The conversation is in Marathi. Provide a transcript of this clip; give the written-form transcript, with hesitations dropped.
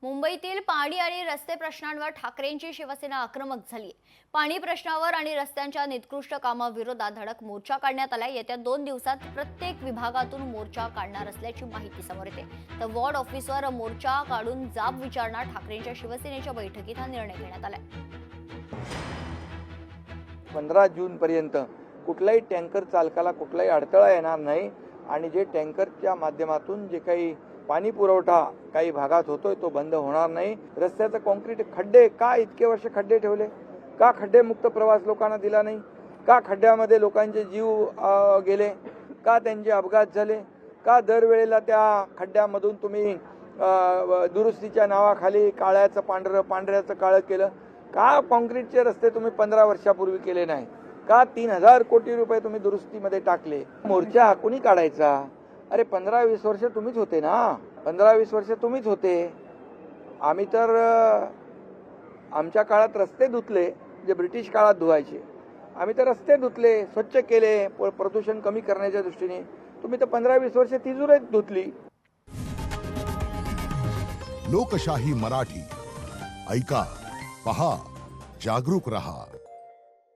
मुंबईतील पाणी आणि रस्ते प्रश्नांवर ठाकरेंची शिवसेना आक्रमक झाली. पाणी प्रश्नावर आणि रस्त्यांच्या निकृष्ट कामाविरोधात धडक मोर्चा काढण्यात आला. येत्या 2 दिवसात प्रत्येक विभागातून मोर्चा काढणार असल्याची माहिती समोर येते. तर वॉर्ड ऑफिसवर मोर्चा काढून जाब विचारणार ठाकरेंच्या शिवसेनेच्या बैठकीत हा निर्णय घेण्यात आलाय. 15 जून पर्यंत कुठलाही टँकर चालकाला कुठलाही अडथळा येणार नाही आणि जे टँकरच्या माध्यमातून जे काही पाणी पुरवठा काही भागात होतोय तो बंद होणार नाही. रस्त्याचं कॉन्क्रीट खड्डे का इतके वर्ष खड्डे ठेवले? का खड्डेमुक्त प्रवास लोकांना दिला नाही? का खड्ड्यामध्ये लोकांचे जीव गेले? का त्यांचे अपघात झाले? का दरवेळेला त्या खड्ड्यामधून तुम्ही दुरुस्तीच्या नावाखाली काळ्याचं पांढरं पांढऱ्याचं काळं केलं? का कॉन्क्रीटचे रस्ते तुम्ही 15 वर्षापूर्वी केले नाही? का 3000 कोटी रुपये तुम्ही दुरुस्तीमध्ये टाकले? मोर्चा कोणी काढायचा? अरे 15-20 वर्ष तुम्हीच होते ना, 15-20 वर्ष तुम्हीच होते. आम्ही तर आमच्या काळात रस्ते धुतले जे ब्रिटिश काळात धुवायचे. आम्ही तर रस्ते धुतले, स्वच्छ केले प्रदूषण कमी करण्याच्या दृष्टीने. तुम्ही तर 15-20 वर्ष तिजोरीच धुतली. लोकशाही मराठी ऐका, पहा, जागरूक रहा.